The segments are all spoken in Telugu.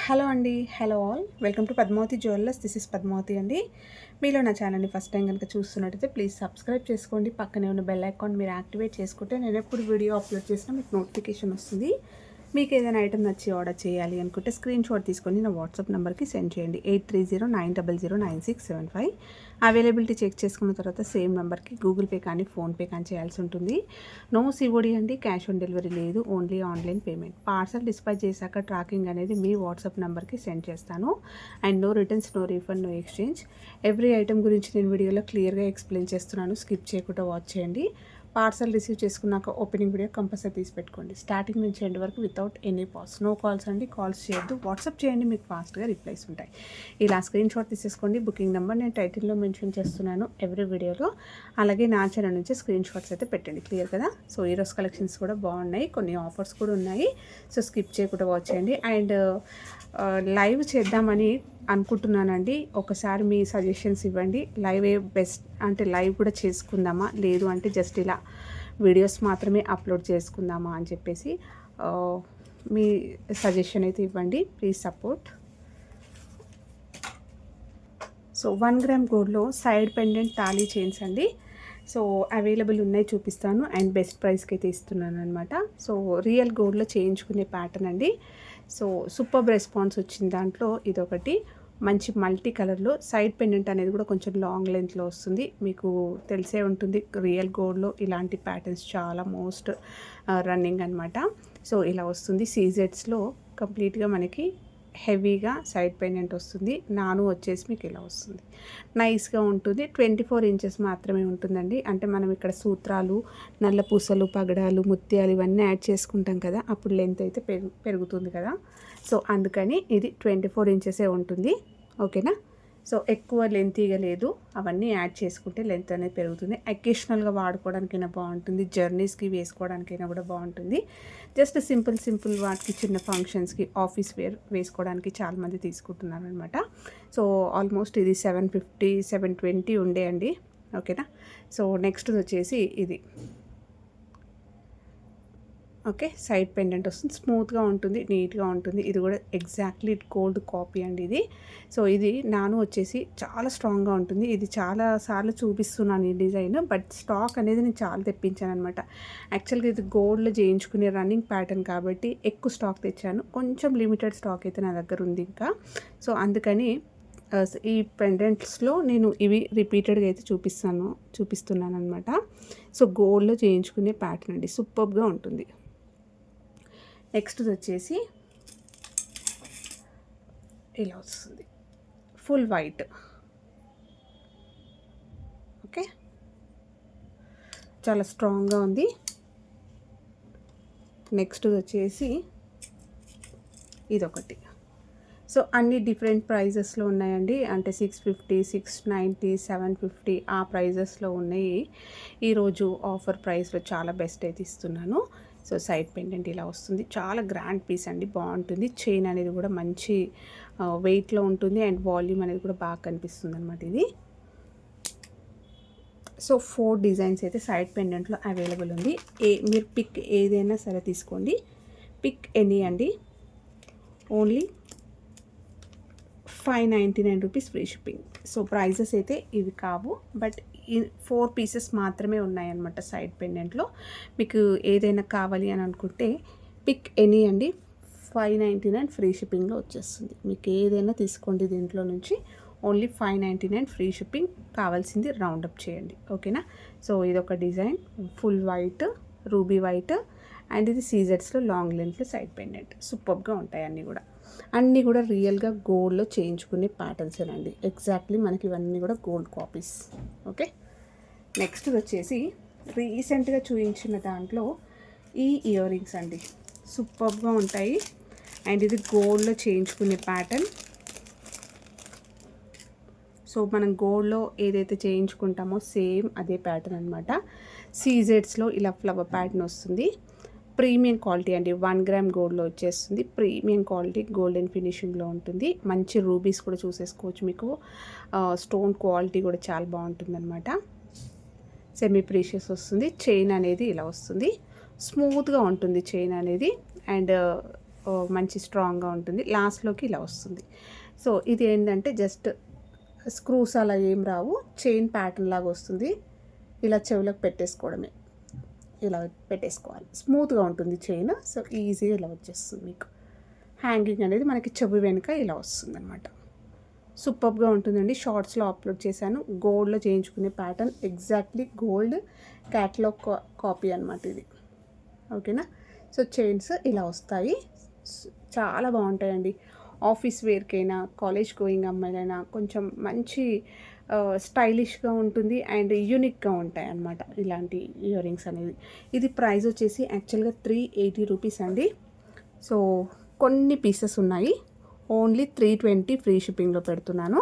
హలో అండి. Hello all. Welcome to Padmavathi jewellers. This is Padmavathi అండి. మీలో నా ఛానల్ని ఫస్ట్ టైం కనుక చూస్తున్నట్టయితే ప్లీజ్ సబ్స్క్రైబ్ చేసుకోండి. పక్కనే ఉన్న బెల్ ఐకాన్ మీరు యాక్టివేట్ చేసుకుంటే నేను ఎప్పుడు వీడియో అప్లోడ్ చేసినా మీకు నోటిఫికేషన్ వస్తుంది. మీకు ఏదైనా ఐటమ్ నచ్చి ఆర్డర్ చేయాలి అనుకుంటే స్క్రీన్ షాట్ తీసుకొని నా వాట్సాప్ నెంబర్కి సెండ్ చేయండి. 8309009675. అవైలబిలిటీ చెక్ చేసుకున్న తర్వాత సేమ్ నెంబర్కి గూగుల్ పే కానీ ఫోన్పే కానీ చేయాల్సి ఉంటుంది. నో సిఓడి అండి, క్యాష్ ఆన్ డెలివరీ లేదు, only online payment. Parcel dispatch చేశాక ట్రాకింగ్ అనేది మీ వాట్సాప్ నెంబర్కి సెండ్ చేస్తాను. And no returns, no refund, no exchange. Every item గురించి నేను వీడియోలో క్లియర్గా ఎక్స్ప్లెయిన్ చేస్తున్నాను. స్కిప్ చేయకుండా వాచ్ చేయండి. పార్సల్ రిసీవ్ చేసుకున్నాక ఓపెనింగ్ వీడియో కంపల్సరీ తీసి పెట్టుకోండి. స్టార్టింగ్ నుంచి ఎండ్ వరకు without any pass. No calls అండి, కాల్స్ చేయొద్దు. వాట్సాప్ చేయండి, మీకు ఫాస్ట్గా రిప్లైస్ ఉంటాయి. ఇలా స్క్రీన్ షాట్ తీసేసుకోండి. బుకింగ్ నెంబర్ నేను టైటిల్లో మెన్షన్ చేస్తున్నాను ఎవ్రీ వీడియోలో. అలాగే నా ఛానల్ నుంచి స్క్రీన్ షాట్స్ అయితే పెట్టండి. క్లియర్ కదా? సో ఈరోజు కలెక్షన్స్ కూడా బాగున్నాయి, కొన్ని ఆఫర్స్ కూడా ఉన్నాయి. సో స్కిప్ చేయకుండా వాచ్ చేయండి. అండ్ లైవ్ చేద్దామని అనుకుంటున్నానండి. ఒకసారి మీ సజెషన్స్ ఇవ్వండి. లైవ్ ఏ బెస్ట్ అంటే లైవ్ కూడా చేసుకుందామా, లేదు అంటే జస్ట్ ఇలా వీడియోస్ మాత్రమే అప్లోడ్ చేసుకుందామా అని చెప్పేసి మీ సజెషన్ అయితే ఇవ్వండి. Please support. సో 1 గ్రామ్ గోల్డ్లో సైడ్ పెండెంట్ తాళీ చైన్స్ అండి. సో అవైలబుల్ ఉన్నాయి, చూపిస్తాను. అండ్ బెస్ట్ ప్రైస్కి అయితే ఇస్తున్నాను అనమాట. సో రియల్ గోల్డ్లో చేయించుకునే ప్యాటర్న్ అండి. సో సూపర్ రెస్పాన్స్ వచ్చింది దాంట్లో. ఇదొకటి మంచి మల్టీ కలర్లో సైడ్ పెండెంట్ అనేది కూడా కొంచెం లాంగ్ లెంత్లో వస్తుంది. మీకు తెలిసే ఉంటుంది రియల్ గోల్డ్లో ఇలాంటి ప్యాటర్న్స్ చాలా మోస్ట్ రన్నింగ్ అనమాట. సో ఇలా వస్తుంది. సీజెడ్స్లో కంప్లీట్గా మనకి హెవీగా సైడ్ పెండెంట్ వస్తుంది. నాను వచ్చేసి మీకు ఇలా వస్తుంది. నైస్గా ఉంటుంది. 24 ఇంచెస్ మాత్రమే ఉంటుందండి. అంటే మనం ఇక్కడ సూత్రాలు, నల్ల పూసలు, పగడాలు, ముత్యాలు ఇవన్నీ యాడ్ చేసుకుంటాం కదా, అప్పుడు లెంత్ అయితే పెరుగుతుంది కదా. సో అందుకని ఇది 24 ఇంచెసే ఉంటుంది. ఓకేనా? సో ఎక్కువ లెంతీగా లేదు. అవన్నీ యాడ్ చేసుకుంటే లెంత్ అనేది పెరుగుతుంది. అకేషనల్గా వాడుకోవడానికైనా బాగుంటుంది, జర్నీస్కి వేసుకోవడానికైనా కూడా బాగుంటుంది. జస్ట్ సింపుల్ వాటికి, చిన్న ఫంక్షన్స్కి, ఆఫీస్ వేర్ వేసుకోవడానికి చాలామంది తీసుకుంటున్నారు అనమాట. సో ఆల్మోస్ట్ ఇది 750, 720 ఉండే అండి. ఓకేనా? సో నెక్స్ట్ వచ్చేసి ఇది. ఓకే, సైడ్ పెండెంట్ వస్తుంది. స్మూత్గా ఉంటుంది, నీట్గా ఉంటుంది. ఇది కూడా ఎగ్జాక్ట్లీ గోల్డ్ కాపీ అండి ఇది. సో ఇది నాను వచ్చేసి చాలా స్ట్రాంగ్గా ఉంటుంది. ఇది చాలా సార్లు చూపిస్తున్నాను ఈ డిజైన్, బట్ స్టాక్ అనేది నేను చాలా తెప్పించాను అనమాట. యాక్చువల్గా ఇది గోల్డ్లో చేయించుకునే రన్నింగ్ ప్యాటర్న్ కాబట్టి ఎక్కువ స్టాక్ తెచ్చాను. కొంచెం లిమిటెడ్ స్టాక్ అయితే నా దగ్గర ఉంది ఇంకా. సో అందుకని ఈ పెండెంట్స్లో నేను ఇవి రిపీటెడ్గా అయితే చూపిస్తున్నాను అనమాట. సో గోల్డ్లో చేయించుకునే ప్యాటర్న్ అండి, సూపర్గా ఉంటుంది. నెక్స్ట్ వచ్చేసి ఇలా వస్తుంది, ఫుల్ వైట్. ఓకే, చాలా స్ట్రాంగ్గా ఉంది. నెక్స్ట్ వచ్చేసి ఇదొకటి. సో అన్ని డిఫరెంట్ ప్రైజెస్లో ఉన్నాయండి. అంటే 650, 690, 750 ఆ ప్రైజెస్లో ఉన్నాయి. ఈరోజు ఆఫర్ ప్రైస్లో చాలా బెస్ట్ అయితే ఇస్తున్నాను. సో సైడ్ పెండెంట్ ఇలా వస్తుంది. చాలా గ్రాండ్ పీస్ అండి, బాగుంటుంది. చైన్ అనేది కూడా మంచి వెయిట్లో ఉంటుంది. అండ్ వాల్యూమ్ అనేది కూడా బాగా కనిపిస్తుంది అనమాట ఇది. సో 4 డిజైన్స్ అయితే సైడ్ పెండెంట్లో అవైలబుల్ ఉంది. మీరు పిక్ ఏదైనా సరే తీసుకోండి, పిక్ ఎనీ అండి. Only 599 rupees free shipping. So prices అయితే ఇవి కావు, బట్ ఈ 4 పీసెస్ మాత్రమే ఉన్నాయన్నమాట సైడ్ పెండెంట్లో. మీకు ఏదైనా కావాలి అని అనుకుంటే పిక్ ఎనీ అండి, 599 ఫ్రీ షిప్పింగ్లో వచ్చేస్తుంది. మీకు ఏదైనా తీసుకోండి దీంట్లో నుంచి. Only 599 free shipping. కావాల్సింది రౌండప్ చేయండి. ఓకేనా? సో ఇదొక design, full white, ruby white. And ఇది సీజెడ్స్లో లాంగ్ లెంత్లో సైడ్ పెండెంట్. సూపర్గా ఉంటాయి అన్నీ కూడా రియల్గా గోల్డ్లో చేయించుకునే ప్యాటర్న్స్ అండి. ఎగ్జాక్ట్లీ మనకి ఇవన్నీ కూడా గోల్డ్ కాపీస్. ఓకే, నెక్స్ట్ వచ్చేసి రీసెంట్గా చూపించిన దాంట్లో ఈ ఇయర్ రింగ్స్ అండి, సూపర్గా ఉంటాయి. అండ్ ఇది గోల్డ్లో చేయించుకునే ప్యాటర్న్. సో మనం గోల్డ్లో ఏదైతే చేయించుకుంటామో సేమ్ అదే ప్యాటర్న్ అనమాట. సీజెడ్స్లో ఇలా ఫ్లవర్ ప్యాటర్న్ వస్తుంది. ప్రీమియం క్వాలిటీ అండి, 1 గ్రామ్ గోల్డ్లో వచ్చేస్తుంది. ప్రీమియం క్వాలిటీ, గోల్డెన్ ఫినిషింగ్లో ఉంటుంది. మంచి రూబీస్ కూడా చూసేసుకోవచ్చు. మీకు స్టోన్ క్వాలిటీ కూడా చాలా బాగుంటుంది అనమాట. సెమీ ప్రీషియస్ వస్తుంది. చైన్ అనేది ఇలా వస్తుంది, స్మూత్గా ఉంటుంది చైన్ అనేది. అండ్ మంచి స్ట్రాంగ్గా ఉంటుంది. లాస్ట్లోకి ఇలా వస్తుంది. సో ఇది ఏంటంటే జస్ట్ స్క్రూస్ అలా ఏం రావు, చైన్ ప్యాటర్న్ లాగా వస్తుంది. ఇలా చెవులకు పెట్టేసుకోవడమే, ఇలా పెట్టేసుకోవాలి. స్మూత్గా ఉంటుంది చైన్. సో ఈజీగా ఇలా వచ్చేస్తుంది మీకు. హ్యాంగింగ్ అనేది మనకి చెవి వెనుక ఇలా వస్తుంది అనమాట. సూపర్గా ఉంటుందండి. షార్ట్స్లో అప్లోడ్ చేశాను. గోల్డ్లో చేయించుకునే pattern, exactly gold catalogue copy అనమాట ఇది. ఓకేనా. సో చైన్స్ ఇలా వస్తాయి. చాలా బాగుంటాయండి. ఆఫీస్ వేర్కైనా, కాలేజ్ గోయింగ్ అమ్మాయిలైనా కొంచెం మంచి స్టైలిష్గా ఉంటుంది అండ్ యూనిక్గా ఉంటాయి అన్నమాట ఇలాంటి ఇయర్ రింగ్స్ అనేది. ఇది ప్రైస్ వచ్చేసి యాక్చువల్గా 380 రూపీస్ అండి. సో కొన్ని పీసెస్ ఉన్నాయి. ఓన్లీ 320 ఫ్రీ షిప్పింగ్లో పెడుతున్నాను.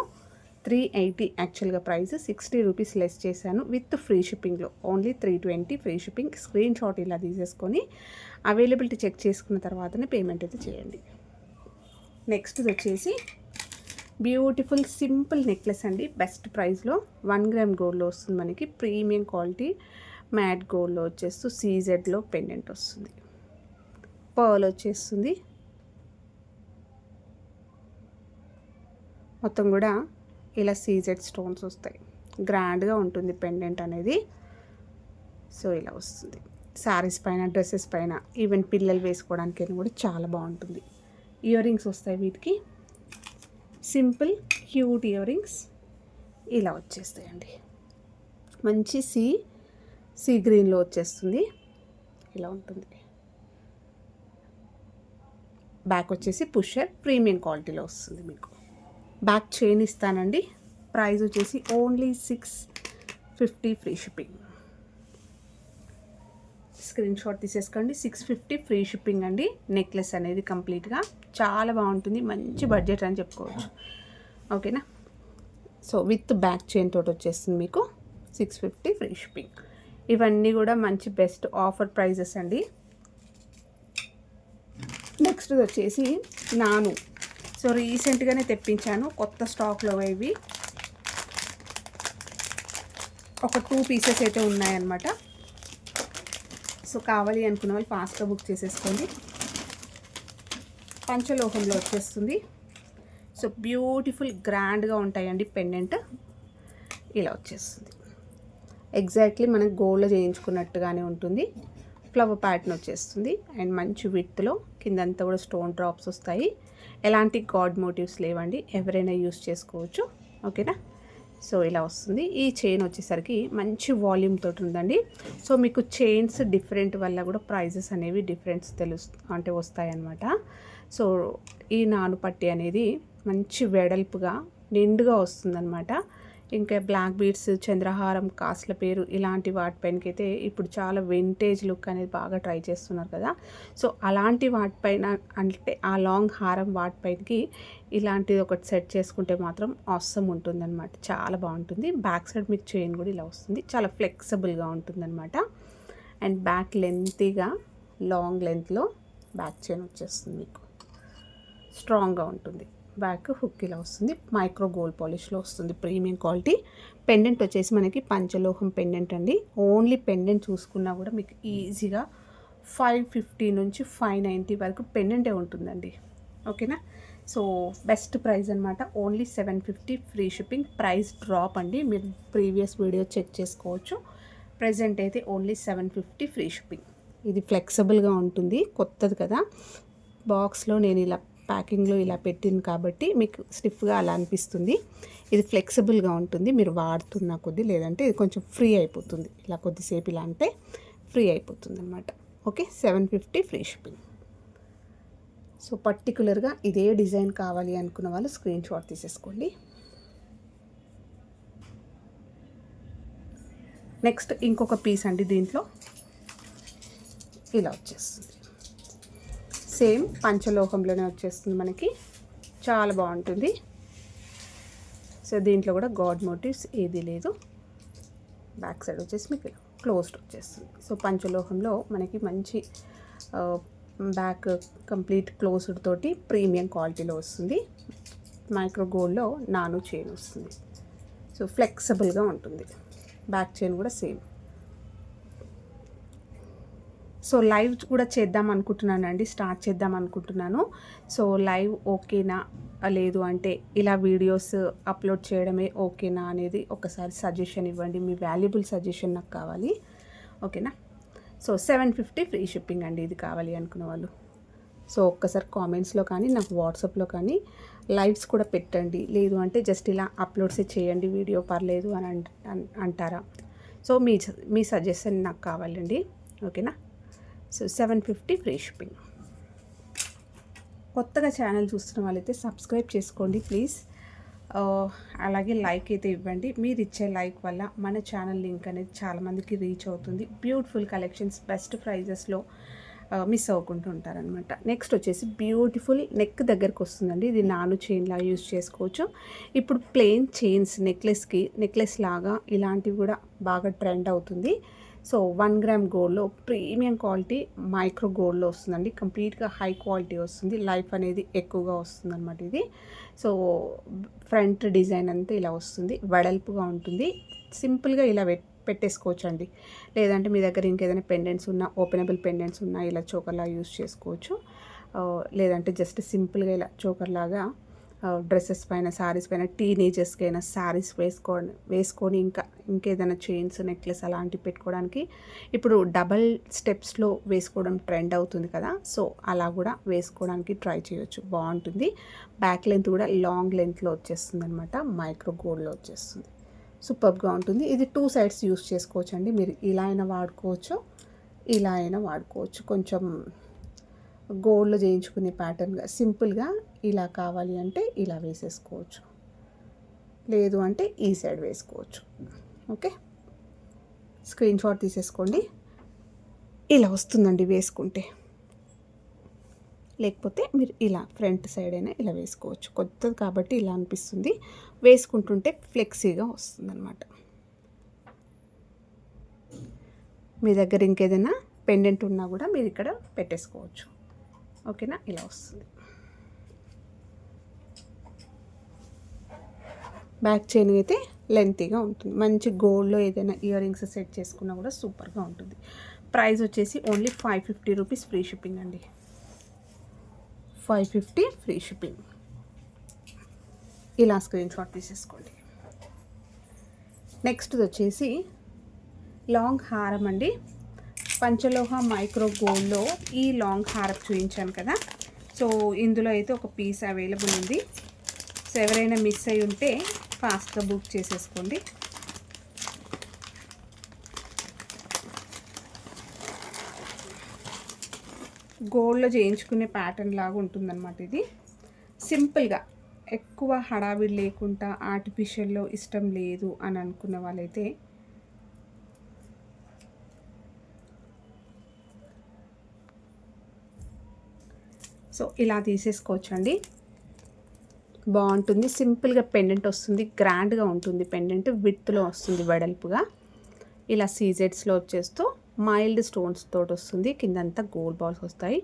380 యాక్చువల్గా ప్రైస్, 60 రూపీస్ లెస్ చేశాను విత్ ఫ్రీ షిప్పింగ్లో. Only 320 free shipping. Screenshot ఇలా తీసేసుకొని అవైలబిలిటీ చెక్ చేసుకున్న తర్వాతనే పేమెంట్ అయితే చేయండి. నెక్స్ట్ వచ్చేసి బ్యూటిఫుల్ సింపుల్ నెక్లెస్ అండి. బెస్ట్ ప్రైస్లో 1 గ్రామ్ గోల్డ్లో వస్తుంది మనకి. ప్రీమియం క్వాలిటీ మ్యాట్ గోల్డ్లో వచ్చేస్తూ సీజెడ్లో పెండెంట్ వస్తుంది. పర్ల్ వచ్చేస్తుంది. మొత్తం కూడా ఇలా సీజెడ్ స్టోన్స్ వస్తాయి. గ్రాండ్గా ఉంటుంది పెండెంట్ అనేది. సో ఇలా వస్తుంది. శారీస్ పైన, డ్రెస్సెస్ పైన, ఈవెన్ పిల్లలు వేసుకోవడానికి కూడా చాలా బాగుంటుంది. ఇయర్ రింగ్స్ వస్తాయి వీటికి. సింపుల్ క్యూట్ ఇయర్ రింగ్స్ ఇలా వచ్చేస్తాయండి. మంచి సీ గ్రీన్లో వచ్చేస్తుంది. ఇలా ఉంటుంది. బ్యాక్ వచ్చేసి పుషర్ ప్రీమియం క్వాలిటీలో వస్తుంది మీకు. బ్యాక్ చైన్ ఇస్తానండి. ప్రైస్ వచ్చేసి only 650 free shipping. Screenshot తీసేసుకోండి. 650 ఫ్రీ షిప్పింగ్ అండి. నెక్లెస్ అనేది కంప్లీట్గా చాలా బాగుంటుంది. మంచి బడ్జెట్ అని చెప్పుకోవచ్చు. ఓకేనా. సో విత్ బ్యాక్ చైన్ తోటి వచ్చేస్తుంది మీకు 650 ఫ్రీ షిప్పింగ్. ఇవన్నీ కూడా మంచి బెస్ట్ ఆఫర్ ప్రైజెస్ అండి. నెక్స్ట్ వచ్చేసి నాను. సో రీసెంట్గానే తెప్పించాను, కొత్త స్టాక్లో ఇవి. ఒక 2 పీసెస్ అయితే ఉన్నాయన్నమాట. సో కావాలి అనుకున్న వాళ్ళు ఫాస్ట్గా బుక్ చేసేసుకోండి. పంచలోహంలో వచ్చేస్తుంది. సో బ్యూటిఫుల్ గ్రాండ్గా ఉంటాయండి పెండెంట్. ఇలా వచ్చేస్తుంది. ఎగ్జాక్ట్లీ మనకు గోల్డ్లో చేయించుకున్నట్టుగానే ఉంటుంది. ఫ్లవర్ ప్యాటర్న్ వచ్చేస్తుంది అండ్ మంచి విడ్త్లో కిందంతా కూడా స్టోన్ డ్రాప్స్ వస్తాయి. ఎలాంటి గాడ్ మోటివ్స్ లేవండి, ఎవరైనా యూస్ చేసుకోవచ్చు. ఓకేనా. సో ఇలా వస్తుంది. ఈ చైన్ వచ్చేసరికి మంచి వాల్యూమ్ తోటి ఉందండి. సో మీకు చైన్స్ డిఫరెంట్ వల్ల కూడా ప్రైజెస్ అనేవి డిఫరెన్స్ అంటే వస్తాయన్నమాట. సో ఈ నాను పట్టి అనేది మంచి వెడల్పుగా నిండుగా వస్తుందన్నమాట. ఇంకా బ్లాక్ బీడ్స్, చంద్రహారం, కాస్ల పేరు ఇలాంటి వాటిపైనకైతే ఇప్పుడు చాలా వింటేజ్ లుక్ అనేది బాగా ట్రై చేస్తున్నారు కదా. సో అలాంటి వాటిపైన అంటే ఆ లాంగ్ హారం వాటిపైనకి ఇలాంటిది ఒకటి సెట్ చేసుకుంటే మాత్రం ఆసమ్ ఉంటుందన్నమాట. చాలా బాగుంటుంది. బ్యాక్ సైడ్ మీకు చైన్ కూడా ఇలా వస్తుంది. చాలా ఫ్లెక్సిబుల్గా ఉంటుందన్నమాట. అండ్ బ్యాక్ లెంతీగా లాంగ్ లెంత్లో బ్యాక్ చైన్ వచ్చేస్తుంది మీకు. స్ట్రాంగ్గా ఉంటుంది. బ్యాక్ హుక్ ఇలా వస్తుంది. మైక్రో గోల్డ్ పాలిష్లో వస్తుంది. Premium quality. పెండెంట్ వచ్చేసి మనకి పంచలోహం పెండెంట్ అండి. ఓన్లీ పెండెంట్ చూసుకున్నా కూడా మీకు ఈజీగా 550 నుంచి 590 వరకు పెండెంటే ఉంటుందండి. ఓకేనా. సో బెస్ట్ ప్రైస్ అనమాట. Only 750 free shipping. Price drop అండి, మీరు ప్రీవియస్ వీడియో చెక్ చేసుకోవచ్చు. ప్రెజెంట్ అయితే ఓన్లీ 750 ఫ్రీ షిప్పింగ్. ఇది ఫ్లెక్సిబుల్గా ఉంటుంది, కొత్తది కదా. బాక్స్లో నేను ఇలా ప్యాకింగ్లో ఇలా పెట్టింది కాబట్టి మీకు స్టిఫ్గా అలా అనిపిస్తుంది. ఇది ఫ్లెక్సిబుల్గా ఉంటుంది మీరు వాడుతున్న కొద్దీ. లేదంటే ఇది కొంచెం ఫ్రీ అయిపోతుంది. ఇలా కొద్దిసేపు ఇలా అంటే ఫ్రీ అయిపోతుంది అనమాట. ఓకే. 750 free shipping. సో పర్టికులర్గా ఇదే డిజైన్ కావాలి అనుకున్న వాళ్ళు స్క్రీన్ షాట్ తీసేసుకోండి. నెక్స్ట్ ఇంకొక పీస్ అండి. దీంట్లో ఇలా వచ్చేస్తుంది. సేమ్ పంచలోహంలోనే వచ్చేస్తుంది మనకి. చాలా బాగుంటుంది. సో దీంట్లో కూడా గాడ్ మోటివ్స్ ఏది లేదు. బ్యాక్ సైడ్ వచ్చేసి మీకు ఇలా క్లోజ్డ్ వచ్చేస్తుంది. సో పంచలోహంలో మనకి మంచి బ్యాక్ కంప్లీట్ క్లోజ్డ్ తోటి ప్రీమియం క్వాలిటీలో వస్తుంది. మైక్రో గోల్డ్లో నాను చైన్ వస్తుంది. సో ఫ్లెక్సిబుల్గా ఉంటుంది. బ్యాక్ చైన్ కూడా సేమ్. సో లైవ్ కూడా చేద్దాం అనుకుంటున్నానండి, స్టార్ట్ చేద్దాం అనుకుంటున్నాను. సో లైవ్ ఓకేనా లేదు అంటే ఇలా వీడియోస్ అప్లోడ్ చేయడమే ఓకేనా అనేది ఒకసారి సజెషన్ ఇవ్వండి. మీ వాల్యుబుల్ సజెషన్ నాకు కావాలి, ఓకేనా. సో 750 ఫ్రీ షిప్పింగ్ అండి ఇది కావాలి అనుకున్న వాళ్ళు. సో ఒక్కసారి కామెంట్స్లో కానీ నాకు వాట్సాప్లో కానీ లైవ్స్ కూడా పెట్టండి. లేదు అంటే జస్ట్ ఇలా అప్లోడ్సే చేయండి వీడియో పర్లేదు అని అంటారా. సో మీ సజెషన్ నాకు కావాలండి, ఓకేనా. So 750 free shipping. కొత్తగా ఛానల్ చూస్తున్న వాళ్ళైతే సబ్స్క్రైబ్ చేసుకోండి ప్లీజ్. అలాగే లైక్ అయితే ఇవ్వండి. మీరు ఇచ్చే లైక్ వల్ల మన ఛానల్ లింక్ అనేది చాలామందికి రీచ్ అవుతుంది. బ్యూటిఫుల్ కలెక్షన్స్ బెస్ట్ ప్రైజెస్లో మిస్ అవ్వకుండా ఉంటారనమాట. నెక్స్ట్ వచ్చేసి బ్యూటిఫుల్ నెక్ దగ్గరకు వస్తుందండి. ఇది నాను చైన్లా యూజ్ చేసుకోవచ్చు. ఇప్పుడు ప్లెయిన్ చైన్స్ నెక్లెస్ లాగా ఇలాంటివి కూడా బాగా ట్రెండ్ అవుతుంది. సో 1 గ్రామ్ గోల్డ్లో ప్రీమియం క్వాలిటీ మైక్రో గోల్డ్లో వస్తుందండి. కంప్లీట్గా హై క్వాలిటీ వస్తుంది. లైఫ్ అనేది ఎక్కువగా వస్తుంది అనమాట ఇది. సో ఫ్రంట్ డిజైన్ అంతా ఇలా వస్తుంది, వెడల్పుగా ఉంటుంది. సింపుల్గా ఇలా పెట్టేసుకోవచ్చు అండి. లేదంటే మీ దగ్గర ఇంకేదైనా పెండెంట్స్ ఉన్నా, ఓపెనబుల్ పెండెంట్స్ ఉన్నా ఇలా చోకర్లా యూజ్ చేసుకోవచ్చు. లేదంటే జస్ట్ సింపుల్గా ఇలా చోకర్లాగా డ్రెస్సెస్ పైన, శారీస్ పైన, టీనేజర్స్కి అయినా శారీస్ వేసుకొని ఇంకేదైనా చైన్స్, నెక్లెస్ అలాంటివి పెట్టుకోవడానికి ఇప్పుడు డబల్ స్టెప్స్లో వేసుకోవడం ట్రెండ్ అవుతుంది కదా. సో అలా కూడా వేసుకోవడానికి ట్రై చేయొచ్చు, బాగుంటుంది. బ్యాక్ లెంత్ కూడా లాంగ్ లెంత్లో వచ్చేస్తుంది అనమాట, మైక్రో గోల్డ్లో వచ్చేస్తుంది. సూపర్గా ఉంటుంది. ఇది 2 సైడ్స్ యూస్ చేసుకోవచ్చు అండి. మీరు ఇలా అయినా వాడుకోవచ్చు, ఇలా అయినా వాడుకోవచ్చు. కొంచెం గోల్డ్లో చేయించుకునే ప్యాటర్న్గా సింపుల్గా ఇలా కావాలి అంటే ఇలా వేసేసుకోవచ్చు, లేదు అంటే ఈ సైడ్ వేసుకోవచ్చు. ఓకే, స్క్రీన్ షాట్ తీసేసుకోండి. ఇలా వస్తుందండి వేసుకుంటే. లేకపోతే మీరు ఇలా ఫ్రంట్ సైడ్ అయినా ఇలా వేసుకోవచ్చు. కొత్తది కాబట్టి ఇలా అనిపిస్తుంది, వేసుకుంటుంటే ఫ్లెక్సీగా వస్తుందన్నమాట. మీ దగ్గర ఇంకేదైనా పెండెంట్ ఉన్నా కూడా మీరు ఇక్కడ పెట్టేసుకోవచ్చు, ఓకేనా. ఇలా వస్తుంది. బ్యాక్ చైన్ అయితే లెంతీగా ఉంటుంది. మంచి గోల్డ్లో ఏదైనా ఇయర్ రింగ్స్ సెట్ చేసుకున్నా కూడా సూపర్గా ఉంటుంది. ప్రైస్ వచ్చేసి ఓన్లీ 550 రూపీస్ ఫ్రీ షిప్పింగ్ అండి. 550 ఫ్రీ షిప్పింగ్. ఇలా స్క్రీన్ షాట్ తీసేసుకోండి. నెక్స్ట్ వచ్చేసి లాంగ్ హారం అండి. పంచలోహ మైక్రో గోల్డ్లో ఈ లాంగ్ హారం చూపించాను కదా. సో ఇందులో అయితే ఒక పీస్ అవైలబుల్ ఉంది. సో ఎవరైనా మిస్ అయి ఉంటే ఫాస్ట్గా బుక్ చేసేసుకోండి. గోల్డ్లో చేయించుకునే ప్యాటర్న్ లాగా ఉంటుందన్నమాట ఇది. సింపుల్గా, ఎక్కువ హడావిడి లేకుండా, ఆర్టిఫిషియల్లో ఇష్టం లేదు అని అనుకున్న వాళ్ళైతే సో ఇలా తీసేసుకోవచ్చండి. బాగుంటుంది. సింపుల్గా పెండెంట్ వస్తుంది, గ్రాండ్గా ఉంటుంది. పెండెంట్ విడ్త్లో వస్తుంది, వెడల్పుగా ఇలా సీజెడ్స్లో వచ్చేస్తూ మైల్డ్ స్టోన్స్ తోటి వస్తుంది. కిందంతా గోల్డ్ బాల్స్ వస్తాయి.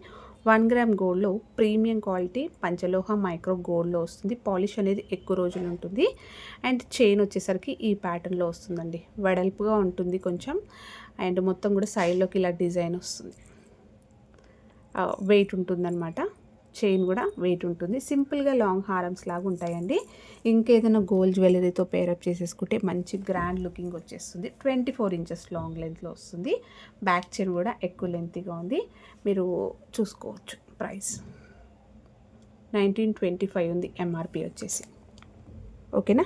1 గ్రామ్ గోల్డ్లో ప్రీమియం క్వాలిటీ పంచలోహ మైక్రో గోల్డ్లో వస్తుంది. పాలిష్ అనేది ఎక్కువ రోజులు ఉంటుంది. అండ్ చైన్ వచ్చేసరికి ఈ ప్యాటర్న్లో వస్తుందండి. వెడల్పుగా ఉంటుంది కొంచెం. అండ్ మొత్తం కూడా సైడ్లోకి ఇలా డిజైన్ వస్తుంది. వెయిట్ ఉంటుందన్నమాట. చైన్ కూడా వెయిట్ ఉంటుంది. సింపుల్గా లాంగ్ హారమ్స్ లాగా ఉంటాయండి. ఇంకేదైనా గోల్డ్ జ్యువెలరీతో పేరప్ చేసేసుకుంటే మంచి గ్రాండ్ లుకింగ్ వచ్చేస్తుంది. 24 ఇంచెస్ లాంగ్ లెంత్లో వస్తుంది. బ్యాక్ చైన్ కూడా ఎక్కువ లెంత్గా ఉంది, మీరు చూసుకోవచ్చు. ప్రైస్ 1925 ఉంది ఎంఆర్పి వచ్చేసి, ఓకేనా.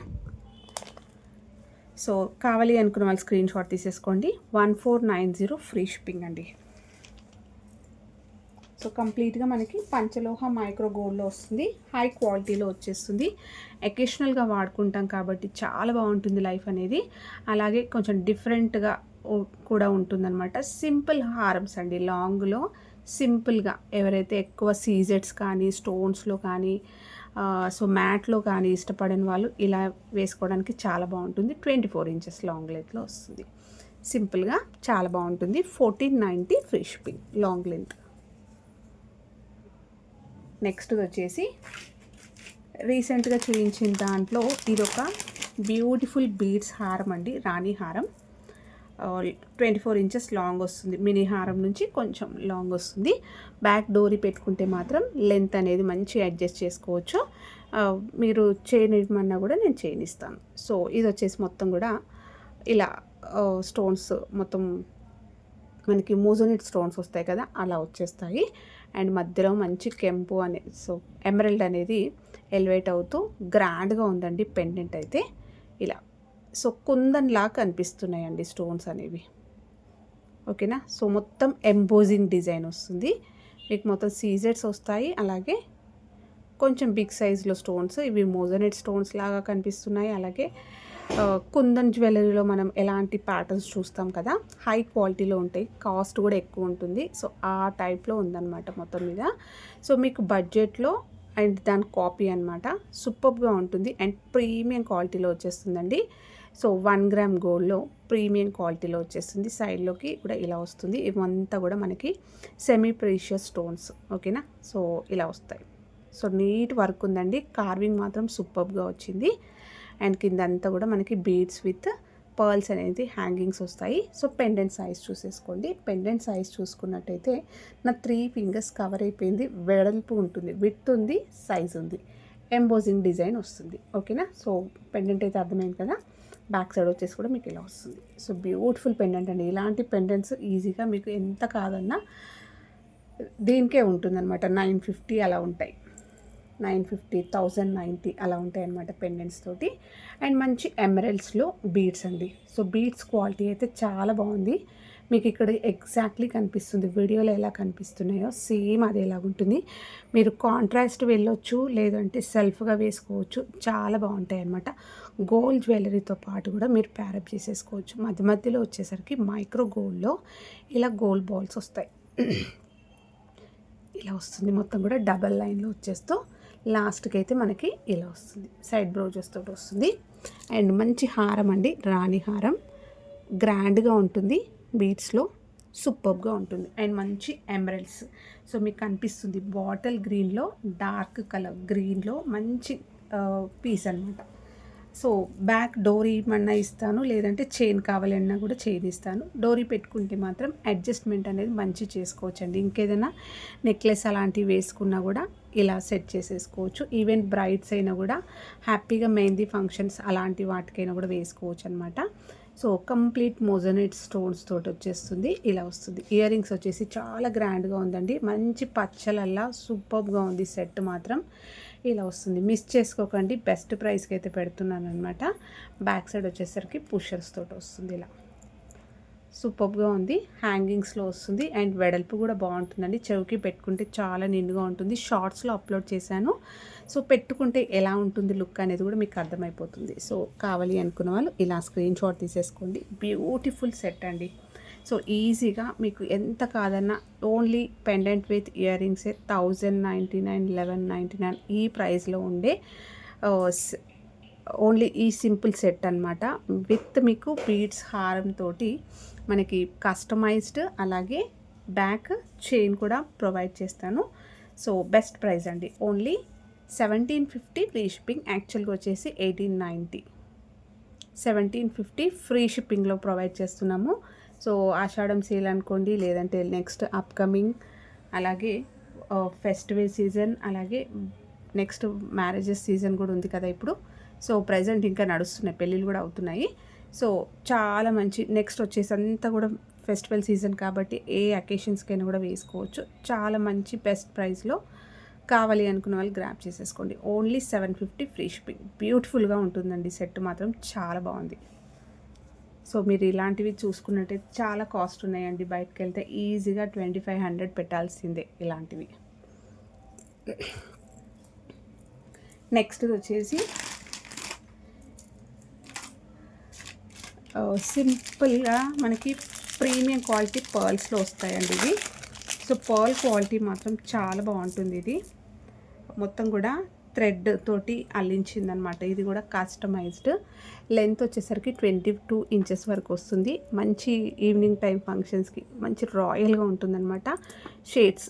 సో కావాలి అనుకున్న వాళ్ళు స్క్రీన్ షాట్ తీసేసుకోండి. 1490 ఫ్రీ షిప్పింగ్ అండి. సో కంప్లీట్గా మనకి పంచలోహ మైక్రో గోల్డ్లో వస్తుంది. హై క్వాలిటీలో వచ్చేస్తుంది. ఎకేషనల్గా వాడుకుంటాం కాబట్టి చాలా బాగుంటుంది లైఫ్ అనేది. అలాగే కొంచెం డిఫరెంట్గా కూడా ఉంటుందన్నమాట. సింపుల్ హారమ్స్ అండి, లాంగ్లో సింపుల్గా. ఎవరైతే ఎక్కువ సీజెట్స్ కానీ, స్టోన్స్లో కానీ, సో మ్యాట్లో కానీ ఇష్టపడని వాళ్ళు ఇలా వేసుకోవడానికి చాలా బాగుంటుంది. 24 ఇంచెస్ లాంగ్ లెంత్లో వస్తుంది. సింపుల్గా చాలా బాగుంటుంది. 1490 free shipping long length. Next వచ్చేసి రీసెంట్గా చూపించిన దాంట్లో ఇదొక బ్యూటిఫుల్ బీడ్స్ హారం అండి, రాణి హారం. 24 ఇంచెస్ లాంగ్ వస్తుంది. మినీ హారం నుంచి కొంచెం లాంగ్ వస్తుంది. బ్యాక్ డోరీ పెట్టుకుంటే మాత్రం లెంత్ అనేది మంచి అడ్జస్ట్ చేసుకోవచ్చు. మీరు చైన్ ఇవ్వమన్నా కూడా నేను చైన్ ఇస్తాను. సో ఇది వచ్చేసి మొత్తం కూడా ఇలా స్టోన్స్ మొత్తం మనకి మోజోనైట్ స్టోన్స్ వస్తాయి కదా, అలా వచ్చేస్తాయి. అండ్ మధ్యలో మంచి కెంపు అనేది, సో ఎమరల్డ్ అనేది ఎలివేట్ అవుతూ గ్రాండ్గా ఉందండి పెండెంట్ అయితే. ఇలా సో కుందన్ లాగా కనిపిస్తున్నాయండి స్టోన్స్ అనేవి. ఓకేనా. సో మొత్తం ఎంబోజింగ్ డిజైన్ వస్తుంది మీకు. మొత్తం సీజెడ్స్ వస్తాయి, అలాగే కొంచెం బిగ్ సైజ్లో స్టోన్స్, ఇవి మోజోనైట్ స్టోన్స్ లాగా కనిపిస్తున్నాయి. అలాగే కుందన్ జ్యువెలరీలో మనం ఎలాంటి ప్యాటర్న్స్ చూస్తాం కదా, హై క్వాలిటీలో ఉంటాయి, కాస్ట్ కూడా ఎక్కువ ఉంటుంది. సో ఆ టైప్లో ఉందన్నమాట మొత్తం మీద. సో మీకు బడ్జెట్లో అండ్ దాని కాపీ అనమాట, సూపర్గా ఉంటుంది అండ్ ప్రీమియం క్వాలిటీలో వచ్చేస్తుందండి. సో 1 గ్రామ్ గోల్డ్లో ప్రీమియం క్వాలిటీలో వచ్చేస్తుంది. సైడ్లోకి కూడా ఇలా వస్తుంది. ఇవంతా కూడా మనకి సెమీ ప్రీషియస్ స్టోన్స్. ఓకేనా. సో ఇలా వస్తాయి. సో నీట్ వర్క్ ఉందండి. కార్వింగ్ మాత్రం సూపర్గా వచ్చింది. అండ్ కింద అంతా కూడా మనకి బీడ్స్ విత్ పర్ల్స్ అనేది హ్యాంగింగ్స్ వస్తాయి. సో పెండెంట్ సైజ్ చూసేసుకోండి. పెండెంట్ సైజ్ చూసుకున్నట్టయితే నా 3 ఫింగర్స్ కవర్ అయిపోయింది. వెడల్పు ఉంటుంది, విడ్త్ ఉంది, సైజ్ ఉంది, ఎంబోజింగ్ డిజైన్ వస్తుంది. ఓకేనా. సో పెండెంట్ అయితే అర్థమైంది కదా. బ్యాక్ సైడ్ వచ్చేసి కూడా మీకు ఇలా వస్తుంది. సో బ్యూటిఫుల్ పెండెంట్ అండి. ఇలాంటి పెండెంట్స్ ఈజీగా మీకు ఎంత కాదన్నా దీనికే ఉంటుందన్నమాట. 950 అలా ఉంటాయి, 950, 1090 అలా ఉంటాయి అన్నమాట పెండెంట్స్ తోటి. అండ్ మంచి ఎమరల్డ్స్లో బీడ్స్ అండి. సో బీడ్స్ క్వాలిటీ అయితే చాలా బాగుంది. మీకు ఇక్కడ ఎగ్జాక్ట్లీ కనిపిస్తుంది, వీడియోలో ఎలా కనిపిస్తున్నాయో సేమ్ అది ఎలాగుంటుంది. మీరు కాంట్రాస్ట్ వెళ్ళొచ్చు, లేదంటే సెల్ఫ్గా వేసుకోవచ్చు. చాలా బాగుంటాయి అన్నమాట. గోల్డ్ జ్యువెలరీతో పాటు కూడా మీరు ప్యారప్ చేసేసుకోవచ్చు. మధ్య మధ్యలో వచ్చేసరికి మైక్రో గోల్డ్లో ఇలా గోల్డ్ బాల్స్ వస్తాయి. ఇలా వస్తుంది మొత్తం కూడా డబల్ లైన్లో వచ్చేస్తూ లాస్ట్కి అయితే మనకి ఇలా వస్తుంది. సైడ్ బ్రౌజెస్ తోటి వస్తుంది. అండ్ మంచి హారం అండి, రాణి హారం, గ్రాండ్గా ఉంటుంది, బీడ్స్లో సూపర్గా ఉంటుంది. అండ్ మంచి ఎమరల్డ్స్. సో మీకు కనిపిస్తుంది బాటిల్ గ్రీన్లో, డార్క్ కలర్ గ్రీన్లో మంచి పీస్ అనమాట. సో బ్యాక్ డోరీ ఇవ్వమన్నా ఇస్తాను, లేదంటే చైన్ కావాలన్నా కూడా చైన్ ఇస్తాను. డోరీ పెట్టుకుంటే మాత్రం అడ్జస్ట్మెంట్ అనేది మంచి చేసుకోవచ్చండి. ఇంకేదైనా నెక్లెస్ అలాంటివి వేసుకున్నా కూడా ఇలా సెట్ చేసేసుకోవచ్చు. ఈవెన్ బ్రైడ్స్ అయినా కూడా హ్యాపీగా మెహందీ ఫంక్షన్స్ అలాంటి వాటికైనా కూడా వేసుకోవచ్చు అనమాట. సో కంప్లీట్ మోజోనైట్ స్టోన్స్ తోటి వచ్చేస్తుంది. ఇలా వస్తుంది. ఇయర్ రింగ్స్ వచ్చేసి చాలా గ్రాండ్గా ఉందండి. మంచి పచ్చలల్లా సూపర్గా ఉంది సెట్ మాత్రం. ఇలా వస్తుంది. మిస్ చేసుకోకండి. బెస్ట్ ప్రైస్కి అయితే పెడుతున్నాను అనమాట. బ్యాక్ సైడ్ వచ్చేసరికి పుషర్స్ తోటి వస్తుంది. ఇలా సూపర్గా ఉంది. హ్యాంగింగ్స్లో వస్తుంది. అండ్ వెడల్పు కూడా బాగుంటుందండి. చెవికి పెట్టుకుంటే చాలా నిండుగా ఉంటుంది. షార్ట్స్లో అప్లోడ్ చేశాను. సో పెట్టుకుంటే ఎలా ఉంటుంది లుక్ అనేది కూడా మీకు అర్థమైపోతుంది. సో కావాలి అనుకున్న వాళ్ళు ఇలా స్క్రీన్ షాట్ తీసేసుకోండి. బ్యూటిఫుల్ సెట్ అండి. సో ఈజీగా మీకు ఎంత కాదన్నా ఓన్లీ పెండెంట్ విత్ ఇయర్ రింగ్సే 1099, 1199 ఈ ప్రైస్లో ఉండే ఓన్లీ ఈ సింపుల్ సెట్ అనమాట. విత్ మీకు బీడ్స్ హారం తోటి మనకి కస్టమైజ్డ్, అలాగే బ్యాక్ చైన్ కూడా ప్రొవైడ్ చేస్తాను. సో బెస్ట్ ప్రైస్ అండి. Only 1750 free shipping. యాక్చువల్గా వచ్చేసి 1890, 1750 ఫ్రీ షిప్పింగ్లో ప్రొవైడ్ చేస్తున్నాము. సో ఆషాఢం సేల్ అనుకోండి, లేదంటే నెక్స్ట్ అప్కమింగ్, అలాగే ఫెస్టివల్ సీజన్, అలాగే నెక్స్ట్ మ్యారేజెస్ సీజన్ కూడా ఉంది కదా ఇప్పుడు. సో ప్రజెంట్ ఇంకా నడుస్తున్నాయి, పెళ్ళిళ్ళు కూడా అవుతున్నాయి. సో చాలా మంచి. నెక్స్ట్ వచ్చేసి అంతా కూడా ఫెస్టివల్ సీజన్ కాబట్టి ఏ అకేషన్స్కైనా కూడా వేసుకోవచ్చు. చాలా మంచి బెస్ట్ ప్రైస్లో కావాలి అనుకున్న వాళ్ళు గ్రాప్ చేసేసుకోండి. Only 750 free shipping. బ్యూటిఫుల్గా ఉంటుందండి సెట్ మాత్రం, చాలా బాగుంది. సో మీరు ఇలాంటివి చూసుకున్నట్టయితే చాలా కాస్ట్ ఉన్నాయండి. బయటకు వెళ్తే ఈజీగా 2500 పెట్టాల్సిందే ఇలాంటివి. నెక్స్ట్ వచ్చేసి సింపుల్గా మనకి ప్రీమియం క్వాలిటీ పర్ల్స్లో వస్తాయండి ఇవి. సో పర్ల్ క్వాలిటీ మాత్రం చాలా బాగుంటుంది. ఇది మొత్తం కూడా థ్రెడ్ తోటి అల్లించిందనమాట. ఇది కూడా కస్టమైజ్డ్. లెంత్ వచ్చేసరికి 22 ఇంచెస్ వరకు వస్తుంది. మంచి ఈవినింగ్ టైం ఫంక్షన్స్కి మంచి రాయల్గా ఉంటుందన్నమాట. షేడ్స్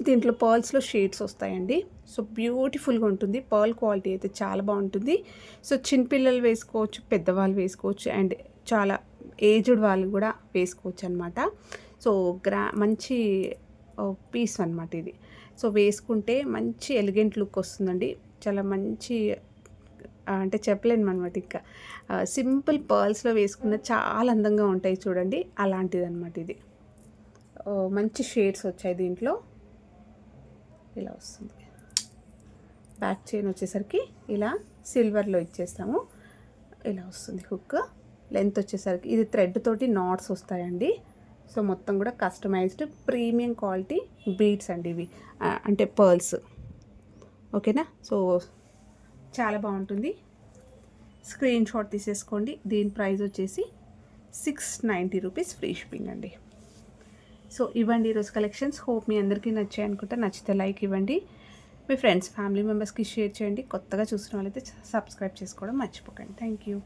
దీంట్లో పర్ల్స్లో షేడ్స్ వస్తాయండి. సో బ్యూటిఫుల్గా ఉంటుంది. పర్ల్ క్వాలిటీ అయితే చాలా బాగుంటుంది. సో చిన్నపిల్లలు వేసుకోవచ్చు, పెద్దవాళ్ళు వేసుకోవచ్చు. అండ్ చాలా ఏజ్డ్ వాళ్ళు కూడా వేసుకోవచ్చు అనమాట. సో మంచి పీస్ అనమాట ఇది. సో వేసుకుంటే మంచి ఎలిగెంట్ లుక్ వస్తుందండి. చాలా మంచి అంటే చెప్పలేను అనమాట ఇంకా. సింపుల్ పర్ల్స్లో వేసుకున్న చాలా అందంగా ఉంటాయి చూడండి, అలాంటిది అనమాట ఇది. మంచి షేడ్స్ వచ్చాయి దీంట్లో. ఇలా వస్తుంది. బ్యాక్ చైన్ వచ్చేసరికి ఇలా సిల్వర్లో ఇచ్చేస్తాము. ఇలా వస్తుంది హుక్. లెంత్ వచ్చేసరికి ఇది థ్రెడ్ తోటి నాట్స్ వస్తాయండి. సో మొత్తం కూడా కస్టమైజ్డ్ ప్రీమియం క్వాలిటీ బీడ్స్ అండి ఇవి, అంటే పర్ల్స్. ఓకేనా. సో చాలా బాగుంటుంది. స్క్రీన్ షాట్ తీసేసుకోండి. దీని ప్రైస్ వచ్చేసి 690 రూపీస్, ఫ్రీ షిప్పింగ్ అండి. సో ఇవ్వండి ఈరోజు కలెక్షన్స్. హోప్ మీ అందరికీ నచ్చాయి అనుకుంటా. నచ్చితే లైక్ ఇవ్వండి, మీ ఫ్రెండ్స్ ఫ్యామిలీ మెంబర్స్కి షేర్ చేయండి. కొత్తగా చూసిన వాళ్ళైతే సబ్స్క్రైబ్ చేసుకోవడం మర్చిపోకండి. Thank you.